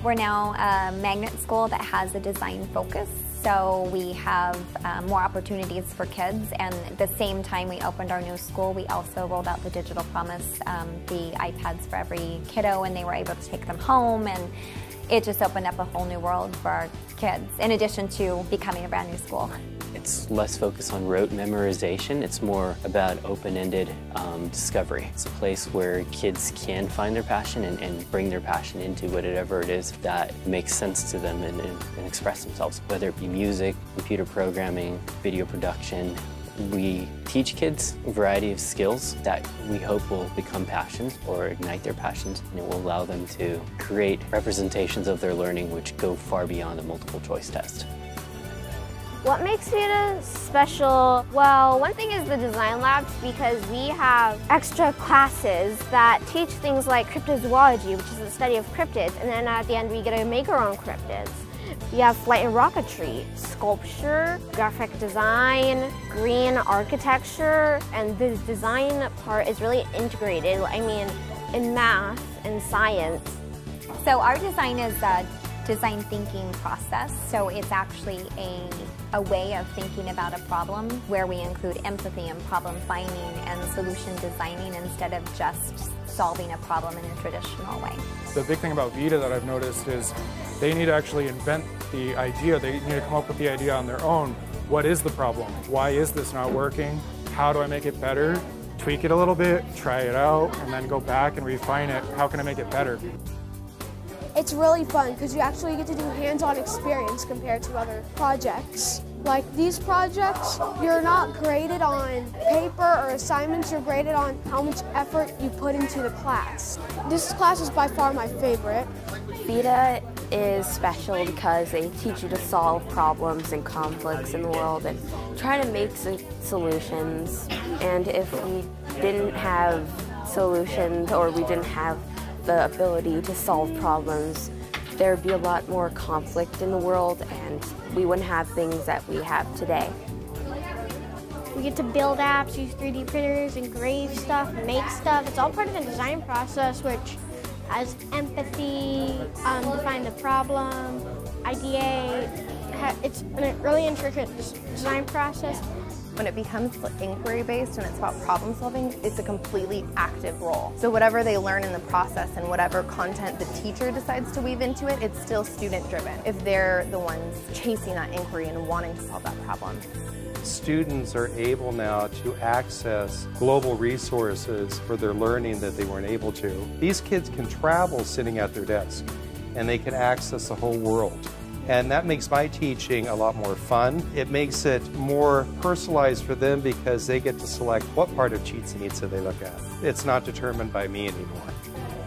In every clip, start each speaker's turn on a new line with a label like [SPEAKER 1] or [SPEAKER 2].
[SPEAKER 1] We're now a magnet school that has a design focus, so we have more opportunities for kids, and at the same time we opened our new school, we also rolled out the Digital Promise, the iPads for every kiddo, and they were able to take them home, and it just opened up a whole new world for our kids, in addition to becoming a brand new school.
[SPEAKER 2] It's less focused on rote memorization. It's more about open-ended discovery. It's a place where kids can find their passion and bring their passion into whatever it is that makes sense to them and express themselves, whether it be music, computer programming, video production. We teach kids a variety of skills that we hope will become passions or ignite their passions, and it will allow them to create representations of their learning which go far beyond the multiple choice test.
[SPEAKER 3] What makes VIDA special? Well, one thing is the design labs, because we have extra classes that teach things like cryptozoology, which is the study of cryptids, and then at the end we get to make our own cryptids. We have flight and rocketry, sculpture, graphic design, green architecture, and the design part is really integrated, I mean, in math and science.
[SPEAKER 1] So our design is a design thinking process, so it's actually a way of thinking about a problem where we include empathy and problem finding and solution designing instead of just solving a problem in a traditional way.
[SPEAKER 4] The big thing about VIDA that I've noticed is they need to actually invent the idea. They need to come up with the idea on their own. What is the problem? Why is this not working? How do I make it better? Tweak it a little bit, try it out, and then go back and refine it. How can I make it better?
[SPEAKER 5] It's really fun because you actually get to do hands-on experience compared to other projects. Like these projects, you're not graded on paper or assignments, you're graded on how much effort you put into the class. This class is by far my favorite.
[SPEAKER 6] VIDA is special because they teach you to solve problems and conflicts in the world and try to make solutions. And if we didn't have solutions, or we didn't have the ability to solve problems, there'd be a lot more conflict in the world and we wouldn't have things that we have today.
[SPEAKER 3] We get to build apps, use 3D printers, engrave stuff, make stuff. It's all part of the design process, which has empathy, define the problem, ideate. It's a really intricate design process.
[SPEAKER 7] When it becomes inquiry-based and it's about problem solving, it's a completely active role. So whatever they learn in the process and whatever content the teacher decides to weave into it, it's still student-driven if they're the ones chasing that inquiry and wanting to solve that problem.
[SPEAKER 8] Students are able now to access global resources for their learning that they weren't able to. These kids can travel sitting at their desk, and they can access the whole world. And that makes my teaching a lot more fun. It makes it more personalized for them because they get to select what part of Cheats and Eats that they look at. It's not determined by me anymore.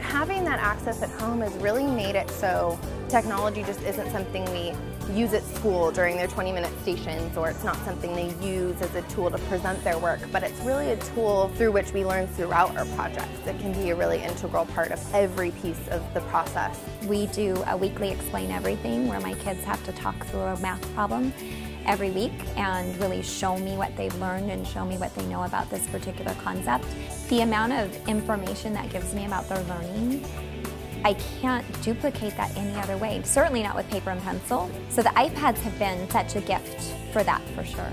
[SPEAKER 7] Having that access at home has really made it so technology just isn't something we use at school during their 20-minute stations, or it's not something they use as a tool to present their work, but it's really a tool through which we learn throughout our projects. It can be a really integral part of every piece of the process.
[SPEAKER 1] We do a weekly Explain Everything where my kids have to talk through a math problem every week and really show me what they've learned and show me what they know about this particular concept. The amount of information that gives me about their learning, I can't duplicate that any other way, certainly not with paper and pencil. So the iPads have been such a gift for that, for sure.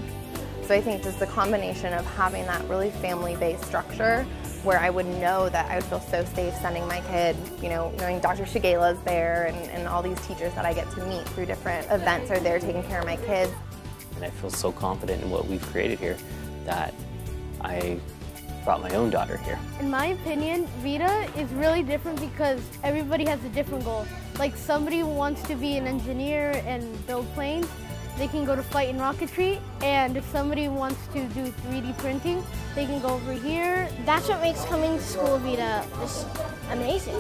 [SPEAKER 7] So I think just the combination of having that really family-based structure where I would know that I would feel so safe sending my kid, you know, knowing Dr. Shigela's there and all these teachers that I get to meet through different events are there taking care of my kids.
[SPEAKER 2] And I feel so confident in what we've created here that I brought my own daughter here.
[SPEAKER 9] In my opinion, VIDA is really different because everybody has a different goal. Like somebody who wants to be an engineer and build planes, they can go to flight and rocketry, and if somebody wants to do 3D printing, they can go over here.
[SPEAKER 3] That's what makes coming to school VIDA just amazing.